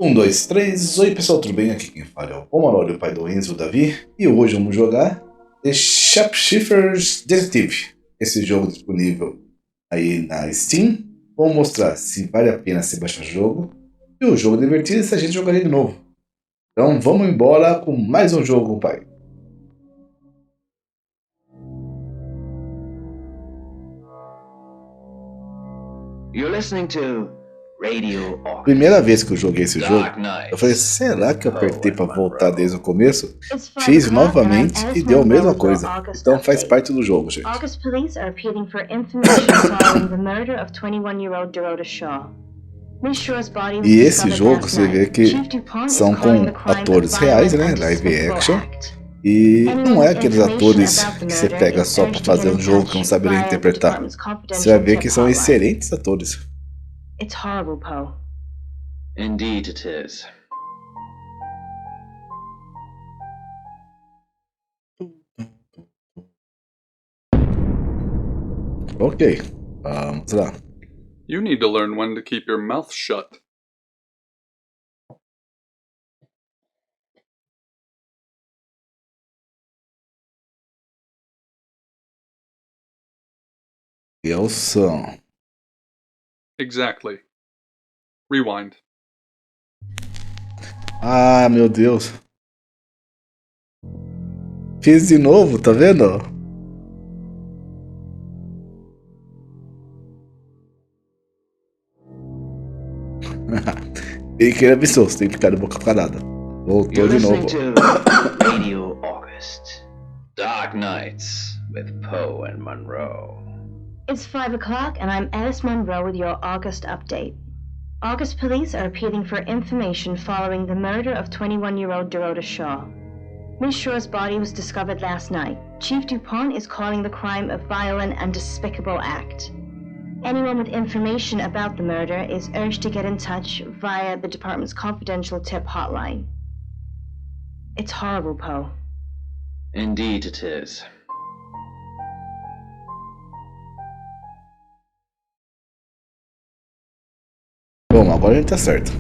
Um, dois, três. Oi pessoal, tudo bem? Aqui quem fala é o Pomaroli, o pai do Enzo, o Davi. E hoje vamos jogar The Shapeshifting Detective. Esse jogo disponível aí na Steam. Vou mostrar se vale a pena se baixar o jogo. E o jogo é divertido se a gente jogar ele de novo. Então vamos embora com mais um jogo, pai. You're listening to Radio August. Primeira vez que eu joguei esse jogo, eu falei, será que eu apertei para voltar desde o começo? Fiz novamente e deu a mesma coisa. Então faz parte do jogo, gente. August police are appealing for information following the murder of 21-year-old Dorota Shaw. E esse jogo você vê que são com atores reais, né? Live action. E não é aqueles atores que você pega só para fazer um jogo que não sabe nem interpretar. Você vai ver que são excelentes atores. It's horrible, Poe. Indeed it is. Ok, vamos lá. You need to learn when to keep your mouth shut. Elson. Exactly. Rewind. Ah, meu Deus. Fiz de novo, tá vendo? E que ele avisou, você tem que ficar de boca parada. Voltou de novo. To Radio August. Dark Nights with Poe and Monroe. It's 5 o'clock and I'm Alice Monroe with your August update. August police are appealing for information following the murder of 21-year-old Dorota Shaw. Miss Shaw's body was discovered last night. Chief DuPont is calling the crime a violent and despicable act. Anyone with information about the murder is urged to get in touch via the department's confidential tip hotline. It's horrible, Poe. Indeed it is. Bom, agora a gente tá certo.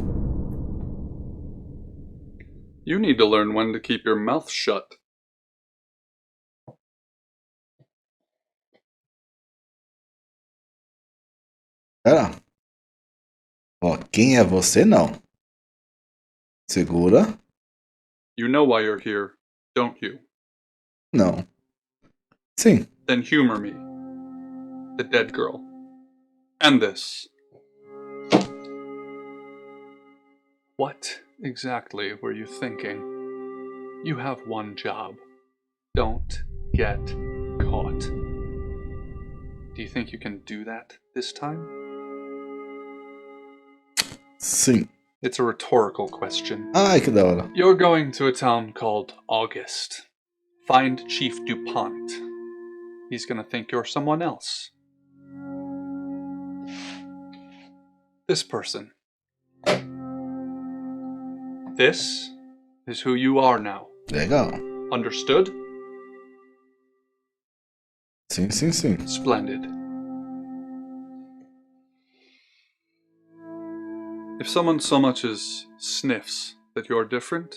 You need to learn when to keep your mouth shut. Pera. Ó, quem é você não? Segura. You know why you're here, don't you? Não. Sim. Then humor me. The dead girl. And this. What exactly were you thinking? You have one job. Don't get caught. Do you think you can do that this time? Sim. It's a rhetorical question. Ai, que da hora. You're going to a town called August. Find Chief DuPont. He's gonna think you're someone else. This person. This is who you are now. Legal. Understood? Sim, sim, sim. Splendid. If someone so much as sniffs that you're different,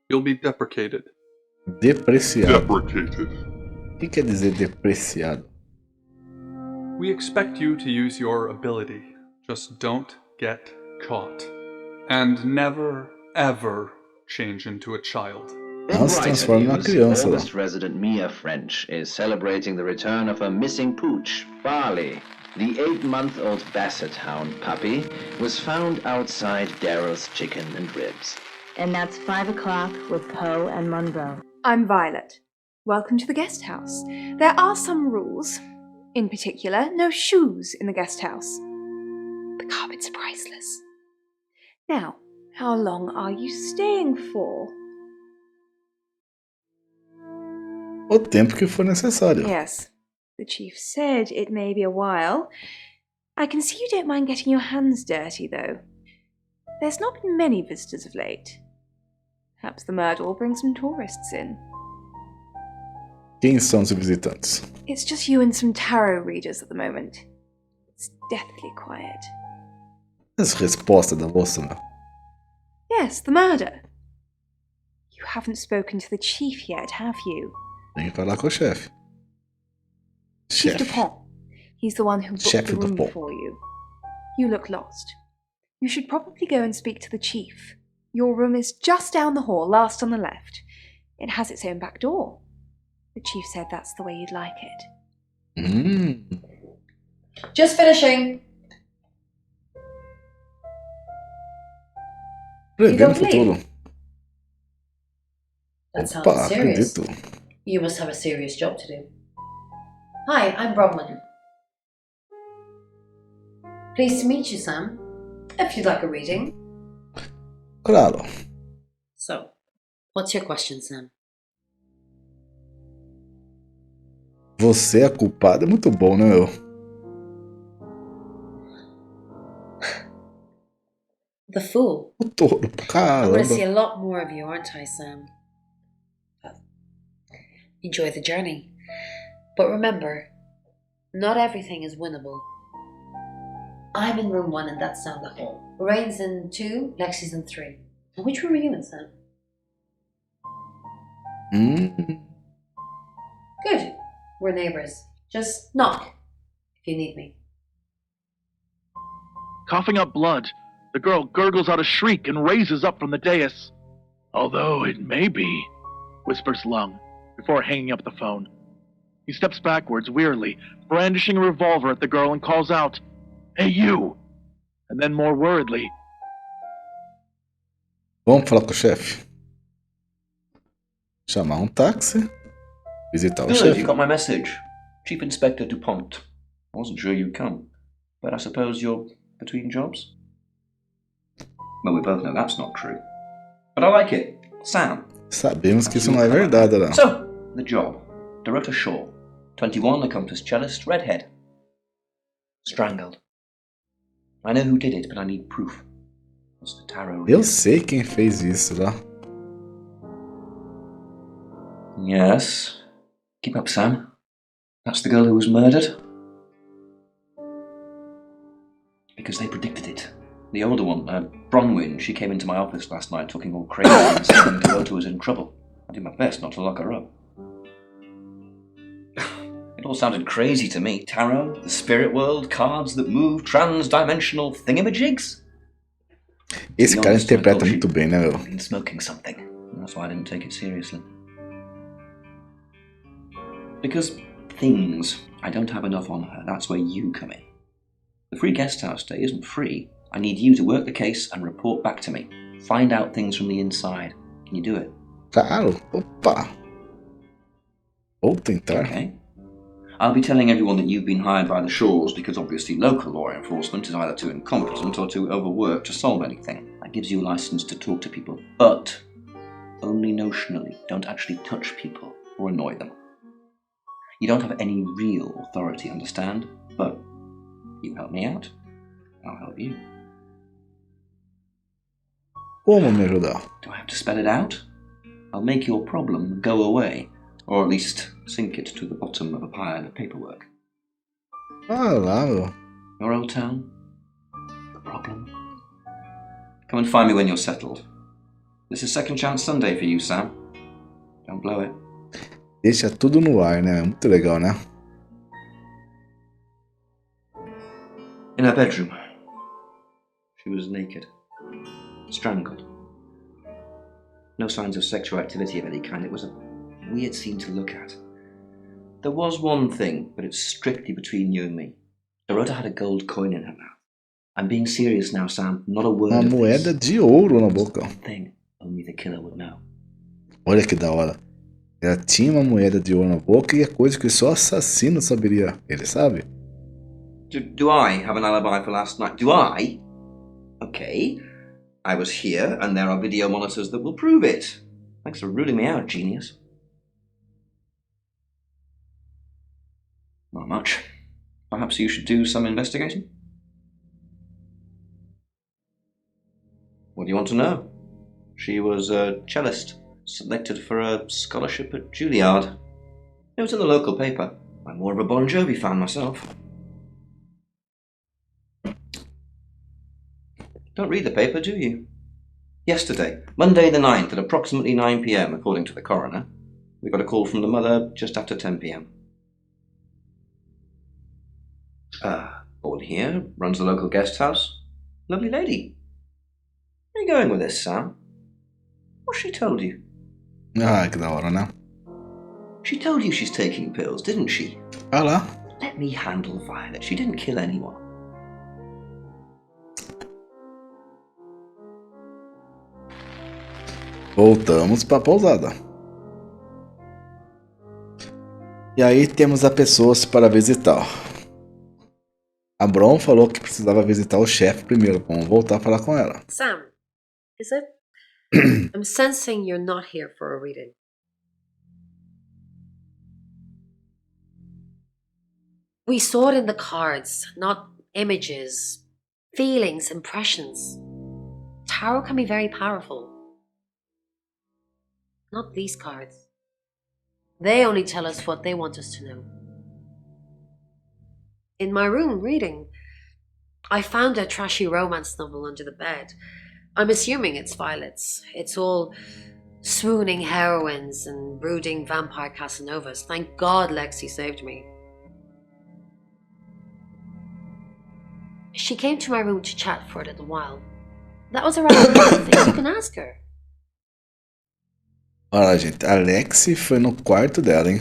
you'll be deprecated. Depreciado. Deprecated. O que quer dizer depreciado? We expect you to use your ability. Just don't get caught. And never, ever change into a child. Não se transforma numa criança, não. August resident Mia French is celebrating the return of her missing pooch, Barley. The 8-month-old Basset Hound puppy was found outside Daryl's Chicken and Ribs. And that's 5 o'clock with Poe and Monroe. I'm Violet. Welcome to the guest house. There are some rules. In particular, no shoes in the guest house. The carpets are priceless. Now, how long are you staying for? O tempo que for necessário. Yes, the chief said it may be a while. I can see you don't mind getting your hands dirty, though. There's not been many visitors of late. Perhaps the murder will bring some tourists in. Quem são os visitantes? It's just you and some tarot readers at the moment. It's deathly quiet. As respostas da moça, meu. Yes, the murder. You haven't spoken to the chief yet, have you? Tem que falar com o chefe. Chief Chefe. Dupont. He's the one who booked Chef the room Dupont. for you. You look lost. You should probably go and speak to the chief. Your room is just down the hall, last on the left. It has its own back door. The chief said that's the way you'd like it. Just finishing. Prevendo o don't futuro. believe? That sounds Opa, serious. acredito. You must have a serious job to do. Hi, I'm Bronwyn. Pleased to meet you, Sam. If you'd like a reading. Claro. So, what's your question, Sam? Você é culpado é muito bom, né, meu? The fool. O touro, I'm going to caramba. see a lot more of you, aren't I, Sam? Enjoy the journey. But remember, not everything is winnable. I'm in room 1 and that's down the hall. Lorraine's in 2, Lexi's in 3. And which room are you in, Sam? Good. We're neighbours. Just knock if you need me. Coughing up blood, the girl gurgles out a shriek and raises up from the dais. Although it may be, whispers Lung, before hanging up the phone. He steps backwards wearily, brandishing a revolver at the girl and calls out, "Hey, you!" And then more worriedly, Vamos falar com o chefe. Chamar um táxi. Visitar o Hello, have you chefe. got my message? Chief Inspector Dupont. I wasn't sure you'd come, but I suppose you're between jobs? Well, we both know that's not true. But I like it. Sam. Sabemos que isso não é verdade, não. So, the job. Dorota Shaw. 21, accomplished cellist, redhead. Strangled. I know who did it, but I need proof. It's the tarot reader. Eu sei quem fez isso lá. Yes. Keep up, Sam. That's the girl who was murdered. Because they predicted it. The older one, Bronwyn, she came into my office last night talking all crazy and saying Dorota was in trouble. I did my best not to lock her up. It all sounded crazy to me. Tarot, the spirit world, cards that move, trans-dimensional thingamajigs. Esse cara interpreta muito bem, né, meu? I've been smoking something. That's why I didn't take it seriously. Because things, I don't have enough on her. That's where you come in. The free guest house stay isn't free. I need you to work the case and report back to me. Find out things from the inside. Can you do it? Claro. Opa. Vou tentar. Okay. I'll be telling everyone that you've been hired by the Shaws because obviously local law enforcement is either too incompetent or too overworked to solve anything. That gives you a license to talk to people, but only notionally. Don't actually touch people or annoy them. You don't have any real authority, understand? But you help me out, I'll help you. Como me ajudar? Do I have to spell it out? I'll make your problem go away, or at least sink it to the bottom of a pile of paperwork. Ah lá, meu. Your old town? The problem? Come and find me when you're settled. This is Second Chance Sunday for you, Sam. Don't blow it. Deixa tudo no ar, né? Muito legal, né? In her bedroom. She was naked. Strangled. No signs of sexual activity of any kind. It was a weird scene to look at. There was one thing, but it's strictly between you and me. Dorota had a gold coin in her mouth. I'm being serious now, Sam. Not a word Uma of moeda this. de ouro na boca. One thing only the killer would know. Olha que da hora. Ela tinha uma moeda de ouro na boca e é coisa que só assassino saberia. Ele sabe? Do I have an alibi for last night? Do I? Okay. I was here, and there are video monitors that will prove it. Thanks for ruling me out, genius. Not much. Perhaps you should do some investigating? What do you want to know? She was a cellist, selected for a scholarship at Juilliard. It was in the local paper. I'm more of a Bon Jovi fan myself. Don't read the paper, do you? Yesterday, Monday the 9th at approximately 9 p.m, according to the coroner, we got a call from the mother just after 10 p.m. Born here, runs the local guest house. Lovely lady. Where are you going with this, Sam? What's she told you? Ah, que da hora, né? She told you she's taking pills, didn't she? Ah lá. Let me handle Violet. She didn't kill anyone. Voltamos pra pousada. E aí temos a pessoas para visitar. A Bron falou que precisava visitar o chefe primeiro. Vamos voltar a falar com ela. Sam, is it? I'm sensing you're not here for a reading. We saw it in the cards, not images, feelings, impressions. Tarot can be very powerful. Not these cards. They only tell us what they want us to know. In my room reading, I found a trashy romance novel under the bed. I'm assuming it's Violet's. It's all swooning heroines and brooding vampire Casanovas. Thank God Lexi saved me. She came to my room to chat for a little while. That was around the thing. You can ask her. Olha, gente, a Lexi foi no quarto dela, hein?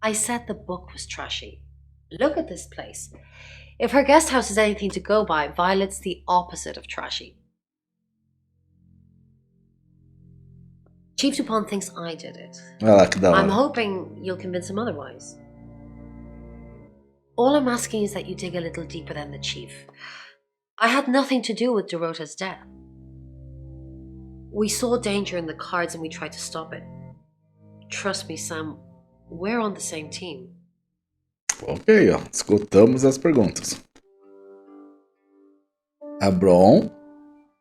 I said the book was trashy. Look at this place. If her guest house is anything to go by, Violet's the opposite of trashy. Chief Dupont thinks I did it. Olha lá, que da hora. I'm hoping you'll convince him otherwise. All I'm asking is that you dig a little deeper than the chief. I had nothing to do with Dorota's death. We saw danger in the cards and we tried to stop it. Trust me, Sam, we're on the same team. Ok, ó. Escutamos as perguntas. A Bron,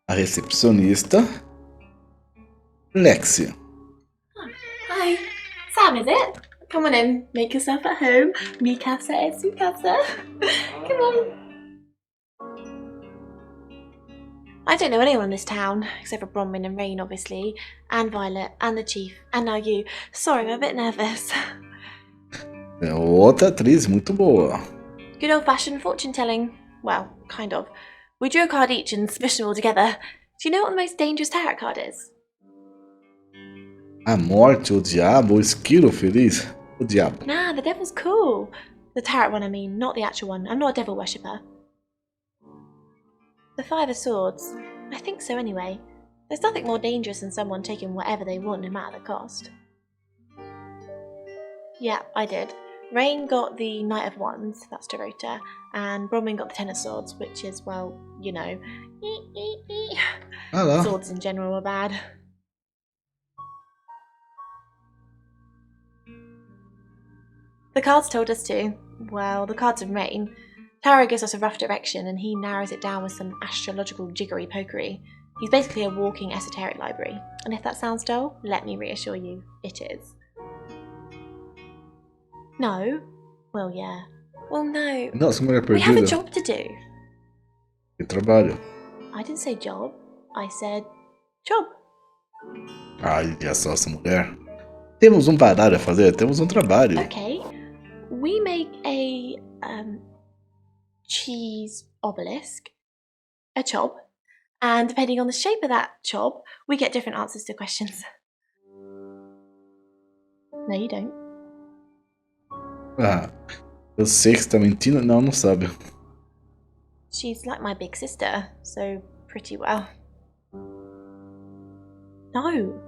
a recepcionista, Lexi. Hi, Sam, is it? Come on in, make yourself at home. Mi casa es su casa. Come on. I don't know anyone in this town, except for Bronwyn and Rain, obviously, and Violet, and the Chief, and now you. Sorry, I'm a bit nervous. É outra atriz muito boa. Good old-fashioned fortune-telling. Well, kind of. We drew a card each and smushed them all together. Do you know what the most dangerous tarot card is? A morte, o diabo, o esquilo feliz, o diabo. Nah, the devil's cool. The tarot one, I mean, not the actual one. I'm not a devil worshipper. The Five of Swords. I think so anyway. There's nothing more dangerous than someone taking whatever they want, no matter the cost. Yeah, I did. Rain got the Knight of Wands, that's Dorota, and Bronwyn got the Ten of Swords, which is, well, you know, Ah lá. swords in general are bad. The cards told us to. Well, the cards of Rain. Tarot gives us a rough direction and he narrows it down with some astrological jiggery-pokery. He's basically a walking esoteric library. And if that sounds dull, let me reassure you, it is. No? Well, yeah. Well, no. Nossa, mulher We have a perdida. job to do. Que trabalho. I didn't say job. I said job. Ai, olha só essa mulher. Temos um baralho a fazer, temos um trabalho. Okay. We make a cheese obelisk, a chob, and depending on the shape of that chob, we get different answers to questions. No, you don't. Ah, eu sei que você tá mentindo. Não, não sabe. She's like my big sister, so pretty well. No.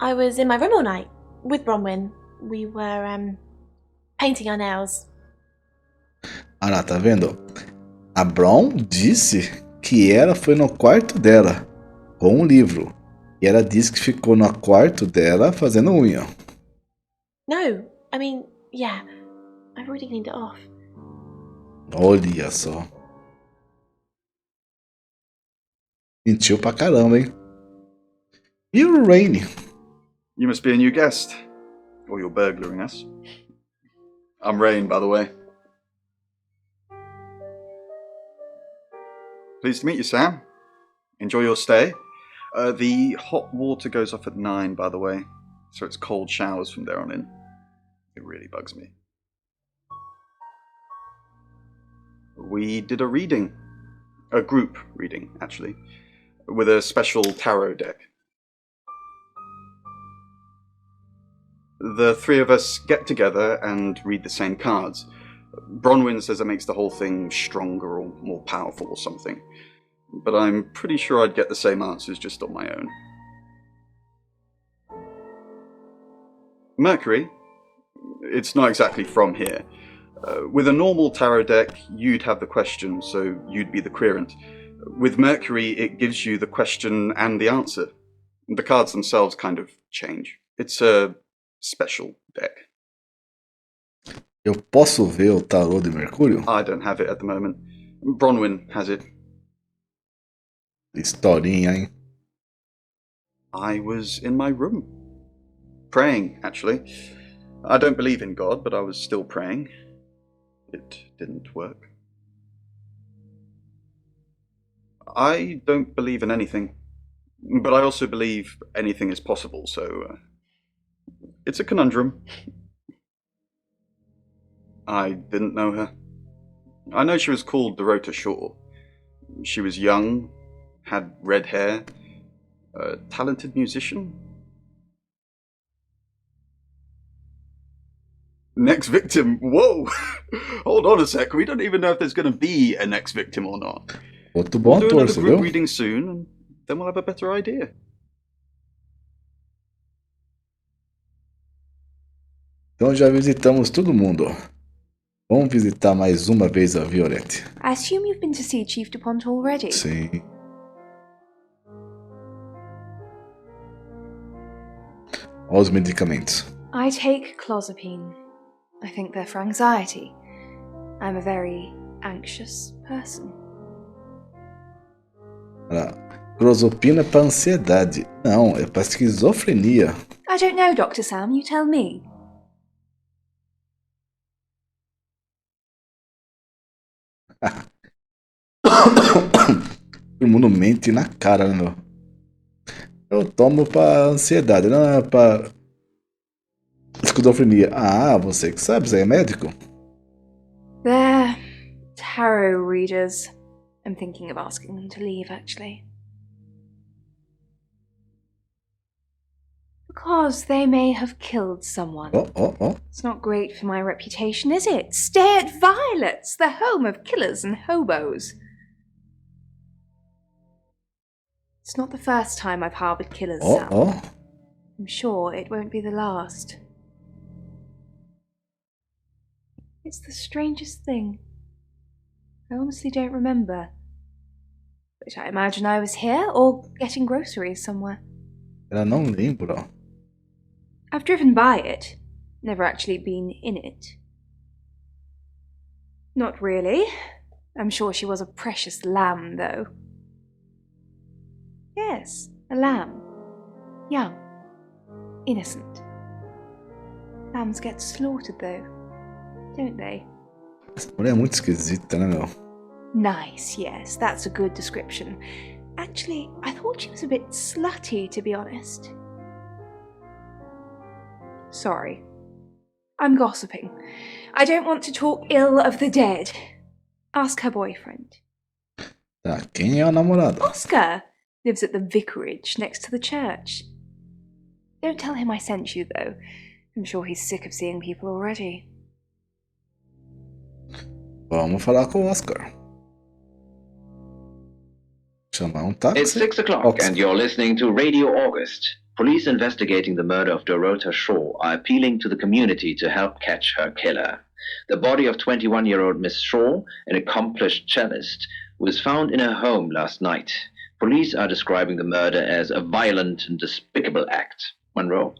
I was in my room all night with Bronwyn. We were painting our nails. Ah lá, tá vendo? A Bron disse que ela foi no quarto dela com um livro. E ela disse que ficou no quarto dela fazendo unha. No, I mean, yeah, I've already cleaned it off. Olha só. Mentiu pra caramba, hein? E o Rain? You must be a new guest. Or you're burglaring us. I'm Rain, by the way. Pleased to meet you, Sam. Enjoy your stay. The hot water goes off at 9, by the way, so it's cold showers from there on in. It really bugs me. We did a reading. A group reading, actually, with a special tarot deck. The three of us get together and read the same cards. Bronwyn says it makes the whole thing stronger or more powerful or something, but I'm pretty sure I'd get the same answers just on my own. Mercury, it's not exactly from here. With a normal tarot deck, you'd have the question, so you'd be the querent. With Mercury, it gives you the question and the answer. The cards themselves kind of change. It's a special deck. Eu posso ver o tarô de Mercúrio? I don't have it at the moment. Bronwyn has it. Historinha, hein? I was in my room. Praying, actually. I don't believe in God, but I was still praying. It didn't work. I don't believe in anything, but I also believe anything is possible, so it's a conundrum. I didn't know her. I know she was called Dorota Shaw. She was young, had red hair, a talented musician. Next victim? Whoa! Hold on a sec, we don't even know if there's going to be a next victim or not. Outro We'll bom do ator, another você group viu? reading soon, and then we'll have a better idea. Então já visitamos todo mundo. Vamos visitar mais uma vez a Violette. I assume you've been to see Chief DuPont already? Sim. Olha os medicamentos. I take clozapine. I think they're for anxiety. I'm a very anxious person. Clozapina é para ansiedade. Não, é para esquizofrenia. I don't know, Dr. Sam, you tell me. Todo mundo mente na cara, né, meu? Eu tomo para ansiedade, não é para esquizofrenia. Ah, você que sabe, você é médico? They're tarot readers. I'm thinking of asking them to leave, actually. Because they may have killed someone. Oh. It's not great for my reputation, is it? Stay at Violet's, the home of killers and hobos. It's not the first time I've harboured killers, Sam. I'm sure it won't be the last. It's the strangest thing. I honestly don't remember. But I imagine I was here or getting groceries somewhere. Ela não lembra. I've driven by it, never actually been in it. Not really. I'm sure she was a precious lamb, though. Yes, a lamb. Young. Innocent. Lambs get slaughtered, though, don't they? Essa mulher é muito esquisita, né, meu? Nice, yes, that's a good description. Actually, I thought she was a bit slutty, to be honest. Sorry. I'm gossiping. I don't want to talk ill of the dead. Ask her boyfriend. Tá, quem é o namorado? Oscar! Lives at the vicarage next to the church. Don't tell him I sent you, though. I'm sure he's sick of seeing people already. Vamos falar com o Oscar. Chamar táxi. It's 6 o'clock and you're listening to Radio August. Police investigating the murder of Dorota Shaw are appealing to the community to help catch her killer. The body of 21-year-old Miss Shaw, an accomplished cellist, was found in her home last night. Police are describing the murder as a violent and despicable act. Monroe?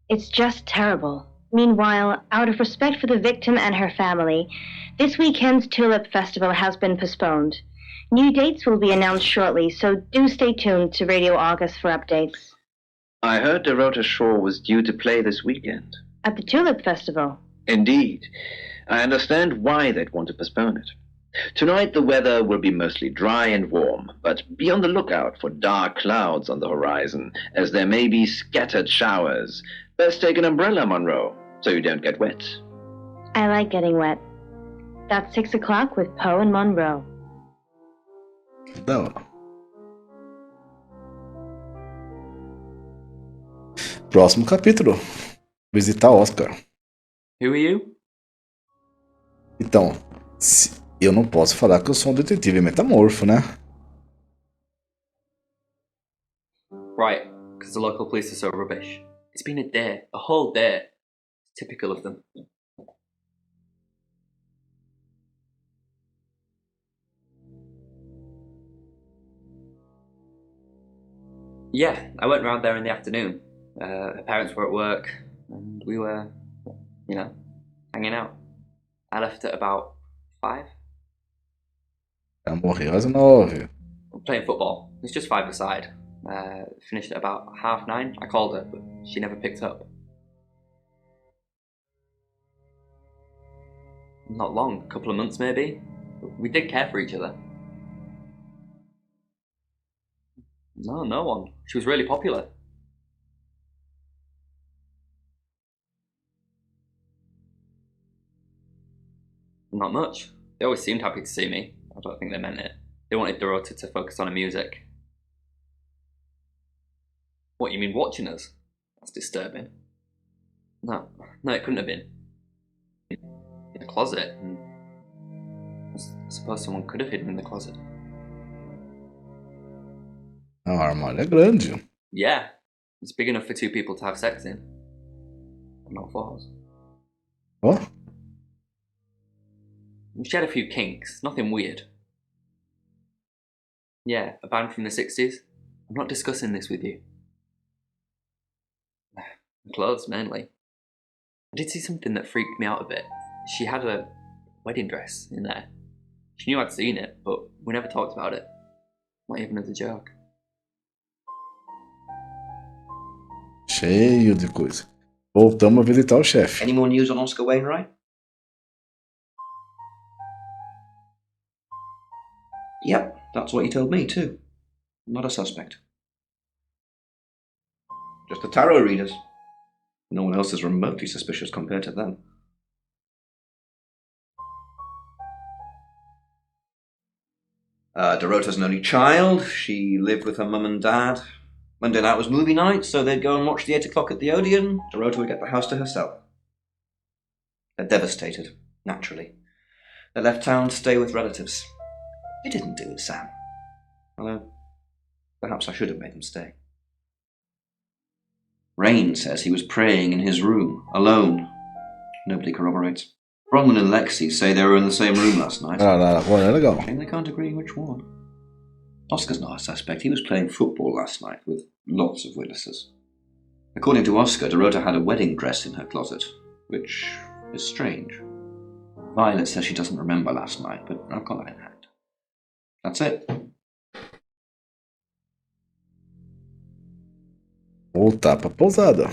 It's just terrible. Meanwhile, out of respect for the victim and her family, this weekend's Tulip Festival has been postponed. New dates will be announced shortly, so do stay tuned to Radio August for updates. I heard Dorota Shaw was due to play this weekend. At the Tulip Festival? Indeed. I understand why they'd want to postpone it. Tonight the weather will be mostly dry and warm, but be on the lookout for dark clouds on the horizon, as there may be scattered showers. Best take an umbrella, Monroe, so you don't get wet. I like getting wet. That's 6 o'clock with Poe and Monroe. Da hora. Próximo capítulo. Visitar Oscar. Who are you? Então, eu não posso falar que eu sou um detetive metamorfo, né? Right, because the local police are so rubbish. It's been a day, a whole day. Typical of them. Yeah, I went round there in the afternoon. Her parents were at work, and we were, you know, hanging out. I left at about 5. Ela morreu às 9. Playing football. It's just 5 aside. Finished at about 9:30. I called her, but she never picked up. Not long, a couple of months maybe. We did care for each other. No one. She was really popular. Not much. They always seemed happy to see me. I don't think they meant it. They wanted Dorota to focus on her music. What, you mean watching us? That's disturbing. No, it couldn't have been. In the closet, and I suppose someone could have hidden in the closet. A armário é grande. Yeah, it's big enough for 2 people to have sex in. Not 4. Ó. She had a few kinks, nothing weird. Yeah, a band from the 60s. I'm not discussing this with you. Clothes, mainly. I did see something that freaked me out a bit. She had a wedding dress in there. She knew I'd seen it, but we never talked about it. Not even as a joke. Cheio de coisa. Voltamos a visitar o chefe. Any more news on Oscar Wainwright? Yep, that's what he told me too. Not a suspect. Just the tarot readers. No one else is remotely suspicious compared to them. Dorota's an only child. She lived with her mum and dad. Monday night was movie night, so they'd go and watch the 8 o'clock at the Odeon. Dorota would get the house to herself. They're devastated, naturally. They left town to stay with relatives. You didn't do it, Sam. Although, perhaps I should have made them stay. Rain says he was praying in his room, alone. Nobody corroborates. Bronwyn and Lexi say they were in the same room last night. Agora é legal. Shame they can't agree which one. Oscar's not a suspect. He was playing football last night with lots of witnesses. According to Oscar, Dorota had a wedding dress in her closet, which is strange. Violet says she doesn't remember last night, but I've got that in hand. That's it. Voltar pra pousada.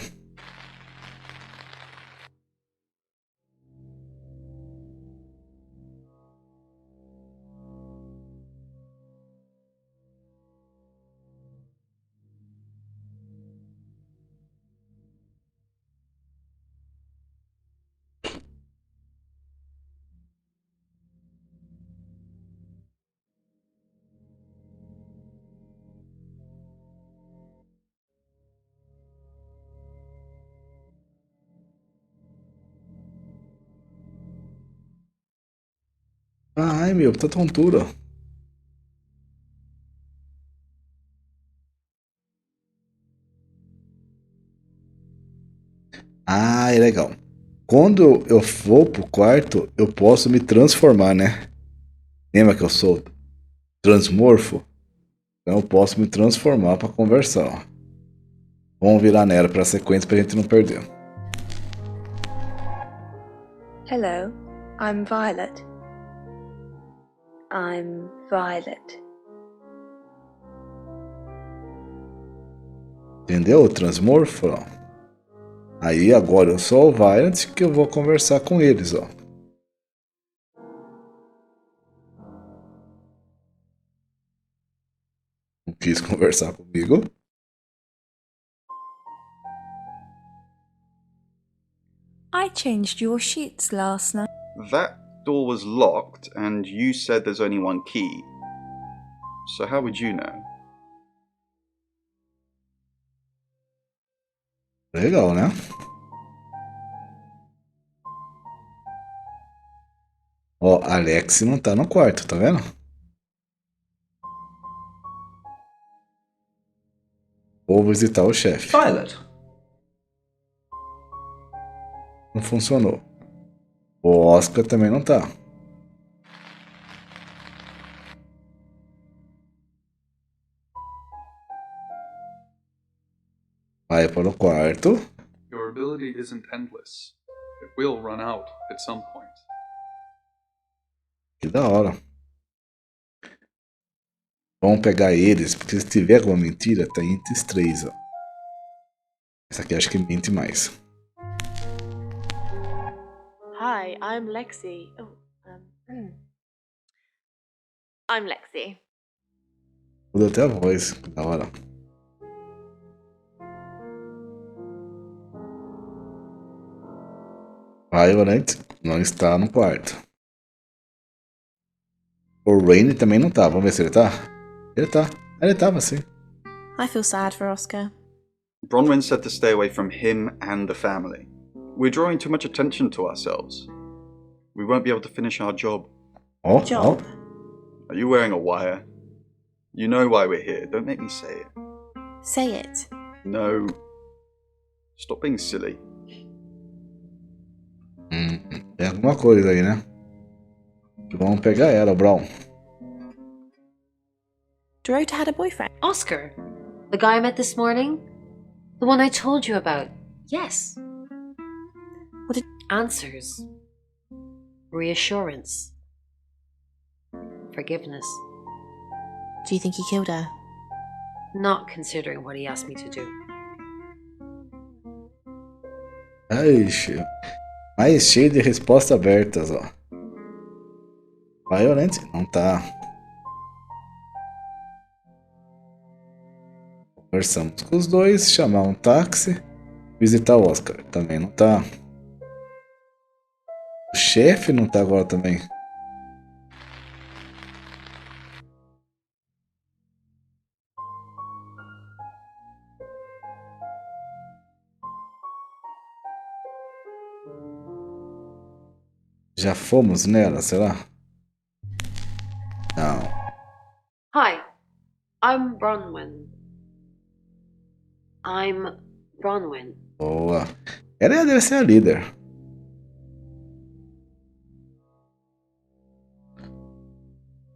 Ai, meu, tá tontura. Ah, é legal. Quando eu for pro quarto, eu posso me transformar, né? Lembra que eu sou transmorfo? Então eu posso me transformar pra conversar, ó. Vamos virar nela pra sequência pra gente não perder. Hello, I'm Violet. I'm Violet. Entendeu? O transmorfo, ó. Aí agora eu sou o Violet que eu vou conversar com eles, ó. quis conversar comigo. I changed your sheets last night. That door was locked, and you said there's only one key. So how would you know? Legal, né? Ó, Alex não tá no quarto, tá vendo? Vou visitar o chefe. Violet. Não funcionou. O Oscar também não tá. Vai para o quarto. Your ability isn't endless. It will run out at some point. Que da hora. Vamos pegar eles, porque se tiver alguma mentira, tá entre os três, ó. Essa aqui acho que mente mais. Hi, I'm Lexi. I'm Lexi. Mudou até a voz, que da hora. Violet não está no quarto. O Rainy também não tá. Vamos ver se ele tá. Ele tá. Ele tava sim. I feel sad for Oscar. Bronwyn said to stay away from him and the family. We're drawing too much attention to ourselves. We won't be able to finish our job. Ó, Job? ó. Are you wearing a wire? You know why we're here. Don't make me say it. Say it. No. Stop being silly. Tem alguma coisa aí, né? Vamos pegar ela, Brown. Dorota had a boyfriend. Oscar, the guy I met this morning? The one I told you about? Yes. What did... Answers. Reassurance. Forgiveness. Do you think he killed her? Not considering what he asked me to do. Ai, mais cheio de respostas abertas, ó. Violent? Não tá. Conversamos com os dois, chamar um táxi, visitar o Oscar. Também não tá. O chefe não tá agora também. Já fomos nela, será? Não. Hi, I'm Bronwyn. Boa. Ela deve ser a líder.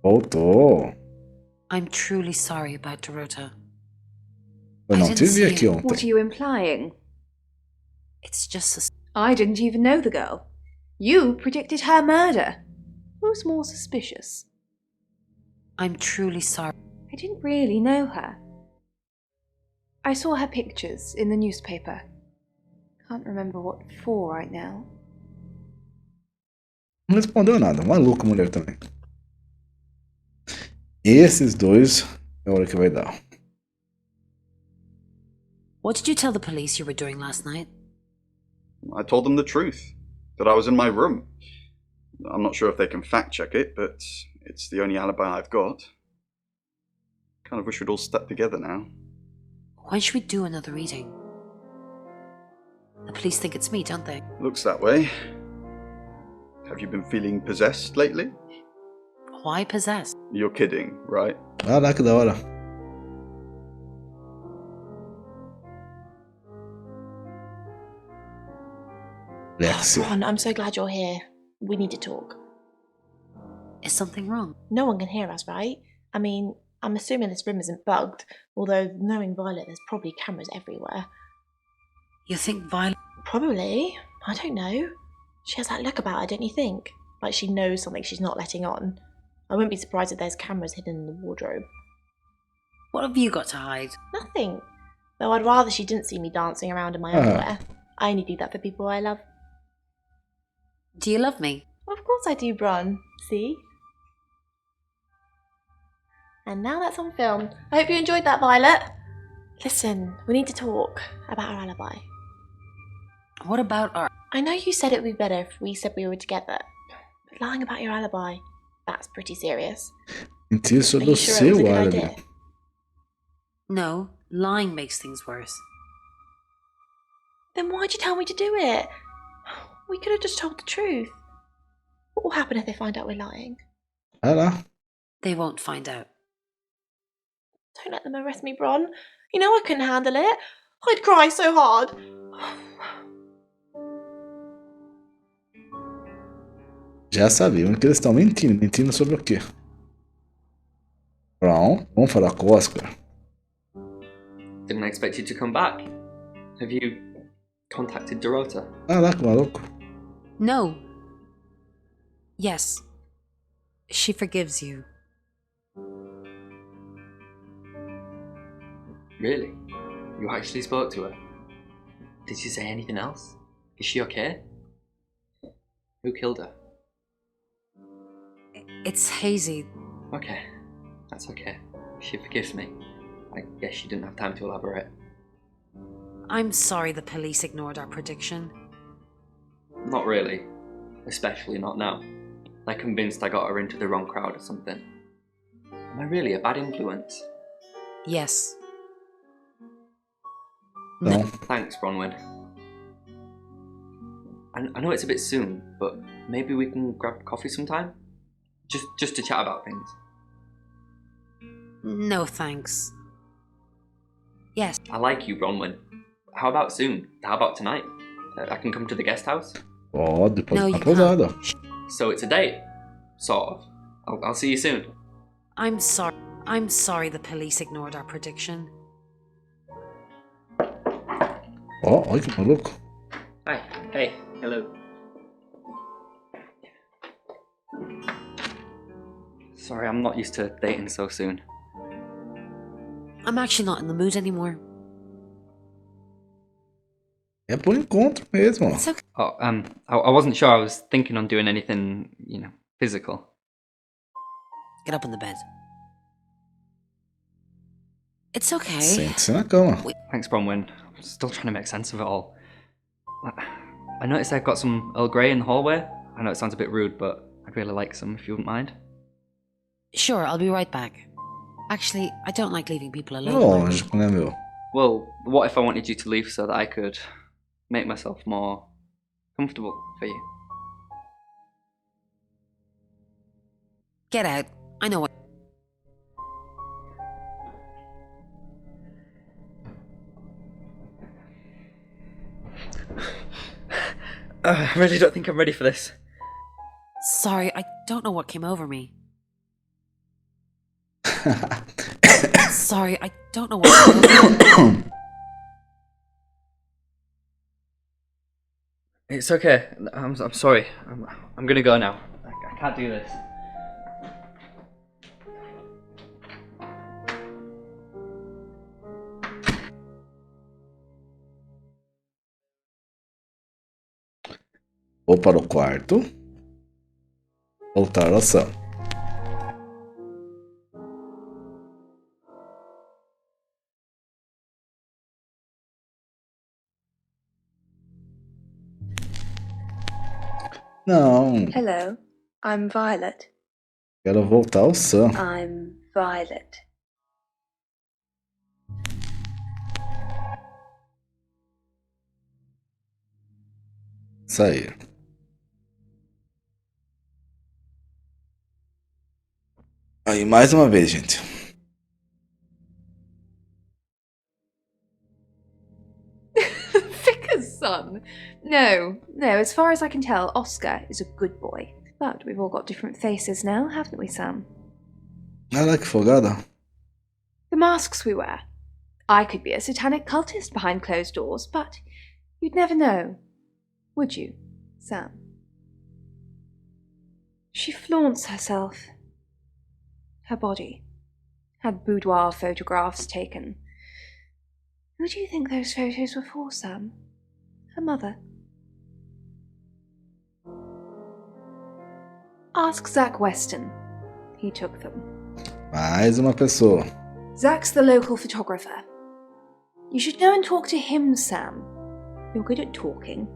Voltou. I'm truly sorry about Dorota. Eu não te vi aqui What ontem. are you implying? It's just I didn't even know the girl. You predicted her murder. Who's more suspicious? I'm truly sorry. I didn't really know her. I saw her pictures in the newspaper. Can't remember what for right now. Não respondeu nada. Maluca a mulher também. Esses dois é a hora que vai dar. What did you tell the police you were doing last night? I told them the truth. That I was in my room. I'm not sure if they can fact check it, but it's the only alibi I've got. Kind of wish we'd all stuck together now. When should we do another reading? The police think it's me, don't they? Looks that way. Have you been feeling possessed lately? Why possessed? You're kidding, right? Caraca, que da hora. Lexi. Ron, I'm so glad you're here. We need to talk. Is something wrong? No one can hear us, right? I mean, I'm assuming this room isn't bugged, although knowing Violet, there's probably cameras everywhere. You think Violet? Probably. I don't know. She has that look about her, don't you think? Like she knows something she's not letting on. I wouldn't be surprised if there's cameras hidden in the wardrobe. What have you got to hide? Nothing. Though I'd rather she didn't see me dancing around in my underwear. I only do that for people I love. Do you love me? Of course I do, Bron. See? And now that's on film. I hope you enjoyed that, Violet. Listen, we need to talk about our alibi. What about our... I know you said it would be better if we said we were together, but lying about your alibi, that's pretty serious. Mentir Are sobre you o sure it seu was a good álibi. idea? No, lying makes things worse. Then why'd you tell me to do it? We could have just told the truth. What will happen if they find out we're lying? Vai lá. They won't find out. Don't let them arrest me, Bron. You know I couldn't handle it. I'd cry so hard. Já sabiam que eles estão mentindo. Mentindo sobre o quê? Brown, vamos falar com o Oscar. Didn't expect you to come back. Have you contacted Dorota? Caraca, maluco. No. Yes. She forgives you. Really? You actually spoke to her? Did she say anything else? Is she okay? Who killed her? It's hazy. Okay, that's okay. She forgives me. I guess she didn't have time to elaborate. I'm sorry the police ignored our prediction. Not really. Especially not now. They're convinced I got her into the wrong crowd or something. Am I really a bad influence? Yes. No. Thanks, Bronwyn. I know it's a bit soon, but maybe we can grab coffee sometime? Just to chat about things. No thanks. Yes. I like you, Bronwyn. How about soon? How about tonight? I can come to the guest house? Pode No, ficar you pousada. So it's a date? Sort of. I'll see you soon. I'm sorry the police ignored our prediction. Ó, olha que maluco. Hi. Hey. Hello. Sorry, I'm not used to dating so soon. I'm actually not in the mood anymore. É por encontro mesmo. It's okay. Oh, I wasn't sure I was thinking on doing anything, physical. Get up in the bed. It's okay. Sente-se na cama. Thanks, Bronwyn. I'm still trying to make sense of it all. I noticed I've got some Earl Grey in the hallway. I know it sounds a bit rude, but I'd really like some if you wouldn't mind. Sure, I'll be right back. Actually, I don't like leaving people alone. Lógico, né, meu? Well, what if I wanted you to leave so that I could make myself more comfortable for you? Get out. I know what. I really don't think I'm ready for this. Sorry, I don't know what came over me. Sorry, I don't know what came over me. It's okay. I'm sorry. I'm gonna go now. I can't do this. Vou para o quarto. Voltar à ação. Não, Hello, I'm Violet. quero voltar ao Sam. I'm Violet. Sair. Aí, mais uma vez, gente. Vicar's son? No, as far as I can tell, Oscar is a good boy. But we've all got different faces now, haven't we, Sam? Caraca, que folgada. The masks we wear. I could be a satanic cultist behind closed doors, but you'd never know. Would you, Sam? She flaunts herself. Her body. Had boudoir photographs taken. Who do you think those photos were for, Sam? Her mother? Ask Zach Weston. He took them. Mais uma pessoa. Zach's the local photographer. You should go and talk to him, Sam. You're good at talking.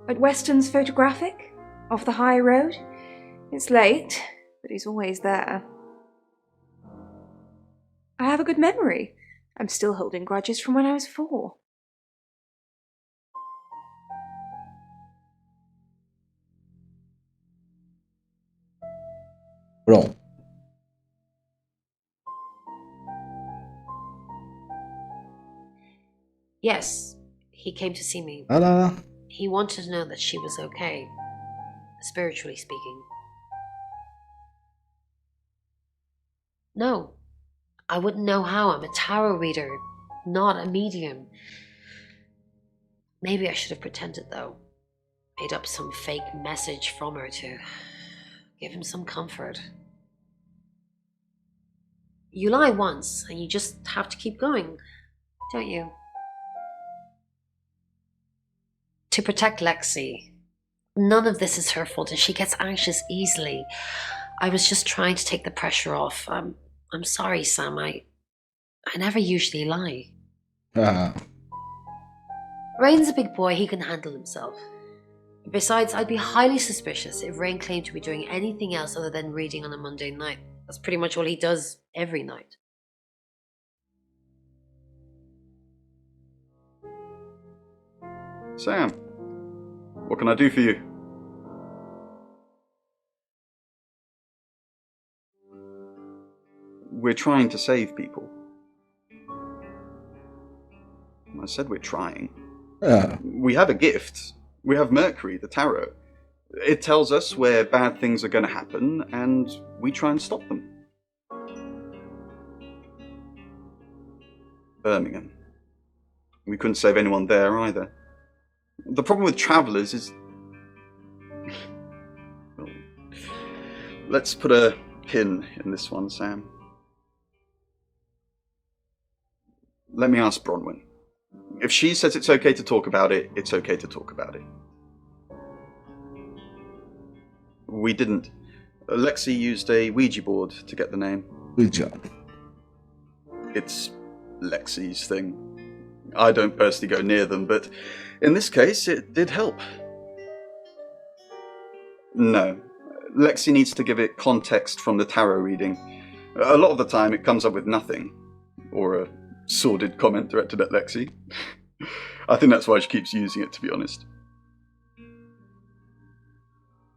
At Weston's Photographic, off the high road. It's late, but he's always there. I have a good memory. I'm still holding grudges from when I was 4. Pronto. Yes, he came to see me. Olha lá. He wanted to know that she was okay, spiritually speaking. No, I wouldn't know how. I'm a tarot reader, not a medium. Maybe I should have pretended, though. Made up some fake message from her to give him some comfort. You lie once, and you just have to keep going, don't you? To protect Lexi. None of this is her fault, and she gets anxious easily. I was just trying to take the pressure off. I'm sorry, Sam. I never usually lie. Rain's a big boy. He can handle himself. Besides, I'd be highly suspicious if Rain claimed to be doing anything else other than reading on a Monday night. That's pretty much all he does every night. Sam, what can I do for you? We're trying to save people. I said we're trying. We have a gift. We have Mercury, the tarot. It tells us where bad things are going to happen, and we try and stop them. Birmingham. We couldn't save anyone there either. The problem with travellers is... Let's put a pin in this one, Sam. Let me ask Bronwyn. If she says it's okay to talk about it, it's okay to talk about it. We didn't. Lexi used a Ouija board to get the name. Ouija. It's Lexi's thing. I don't personally go near them, but in this case, it did help. No. Lexi needs to give it context from the tarot reading. A lot of the time, it comes up with nothing. Or a sordid comment directed at Lexi. I think that's why she keeps using it, to be honest.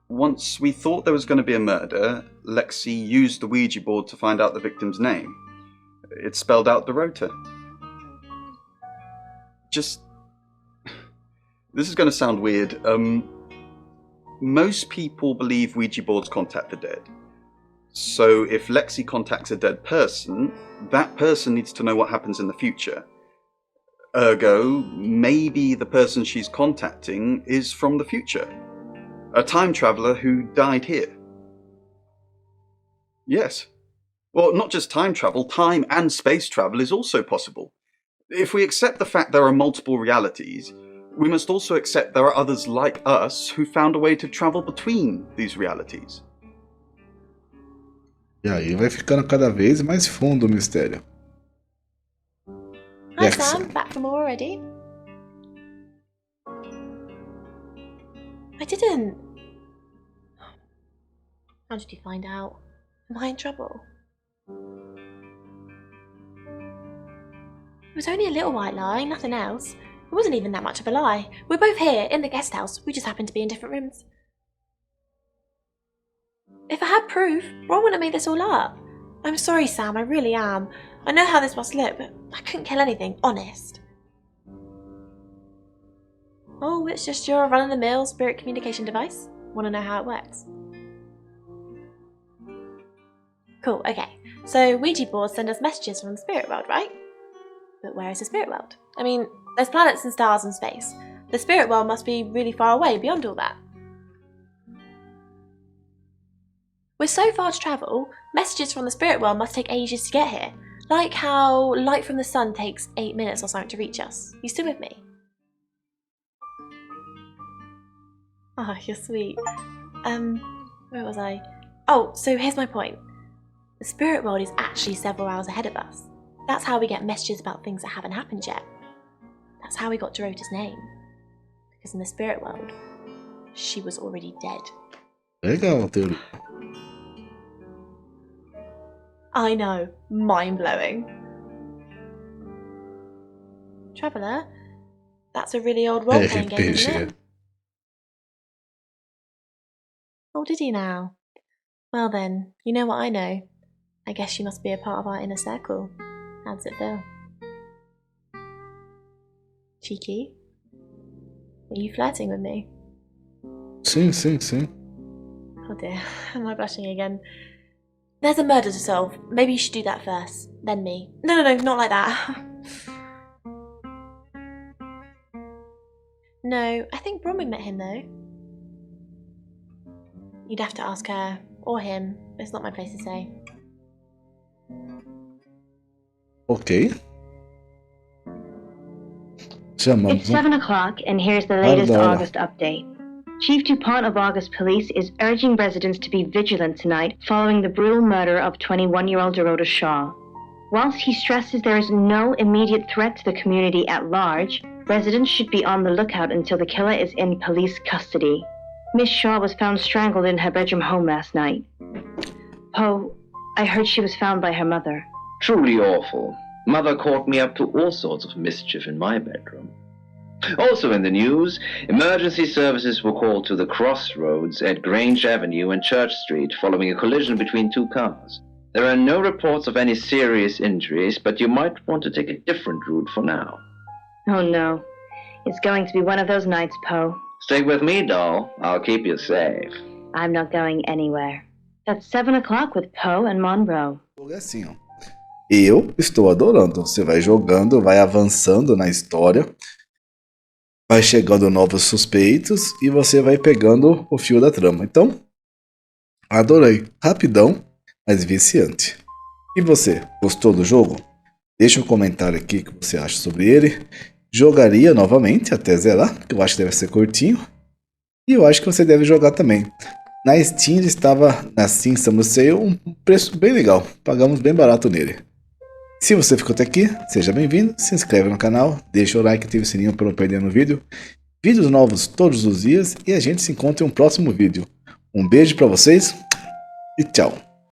Once we thought there was going to be a murder, Lexi used the Ouija board to find out the victim's name. It spelled out Dorota. This is going to sound weird. Most people believe Ouija boards contact the dead. So if Lexi contacts a dead person, that person needs to know what happens in the future. Ergo, maybe the person she's contacting is from the future. A time traveller who died here. Yes. Well, not just time travel, time and space travel is also possible. If we accept the fact there are multiple realities, we must also accept there are others like us who found a way to travel between these realities. E aí vai ficando cada vez mais fundo o mistério. Hi Sam, back from already? I didn't. How did you find out? Am I in trouble? It was only a little white lie, nothing else. It wasn't even that much of a lie. We're both here, in the guest house. We just happened to be in different rooms. If I had proof, Ron wouldn't have made this all up. I'm sorry, Sam, I really am. I know how this must look, but I couldn't kill anything, honest. Oh, it's just your run-of-the-mill spirit communication device. Want to know how it works? Cool, okay. So Ouija boards send us messages from the spirit world, right? But where is the spirit world? I mean, there's planets and stars in space. The spirit world must be really far away beyond all that. We're so far to travel, messages from the spirit world must take ages to get here. Like how light from the sun takes 8 minutes or something to reach us. You still with me? Oh, you're sweet. Where was I? Oh, so here's my point. The spirit world is actually several hours ahead of us. That's how we get messages about things that haven't happened yet. That's how we got 𝐿𝐻𝐻's name. Because in the spirit world, she was already dead. Legal, teoria. I know, mind-blowing. Traveller, that's a really old role-playing game, isn't it? Oh, did he now? Well then, you know what I know. I guess you must be a part of our inner circle. How does it feel? Cheeky? Are you flirting with me? Sim, sim, sim. Oh dear, am I blushing again? There's a murder to solve. Maybe you should do that first, then me. No, not like that. No, I think Bronwyn met him though. You'd have to ask her, or him. It's not my place to say. Ok. Chamamos. It's 7 o'clock, and here's the latest August update. Chief DuPont of August Police is urging residents to be vigilant tonight following the brutal murder of 21-year-old Dorota Shaw. Whilst he stresses there is no immediate threat to the community at large, residents should be on the lookout until the killer is in police custody. Miss Shaw was found strangled in her bedroom home last night. Poe, I heard she was found by her mother. Truly awful. Mother caught me up to all sorts of mischief in my bedroom. Also in the news, emergency services were called to the crossroads at Grange Avenue and Church Street following a collision between two cars. There are no reports of any serious injuries, but you might want to take a different route for now. Oh no. It's going to be one of those nights, Poe. Stay with me, doll. I'll keep you safe. I'm not going anywhere. That's 7 o'clock with Poe and Monroe. É assim, ó. Eu estou adorando. Você vai jogando, vai avançando na história, vai chegando novos suspeitos e você vai pegando o fio da trama. Então, adorei. Rapidão, mas viciante. E você, gostou do jogo? Deixa um comentário aqui o que você acha sobre ele. Jogaria novamente até zerar, porque eu acho que deve ser curtinho. E eu acho que você deve jogar também. Na Steam ele estava, na Steam Estamos, Sale, um preço bem legal. Pagamos bem barato nele. Se você ficou até aqui, seja bem-vindo. Se inscreve no canal, deixa o like e ativa o sininho para não perder no vídeo. Vídeos novos todos os dias e a gente se encontra em um próximo vídeo. Um beijo para vocês e tchau.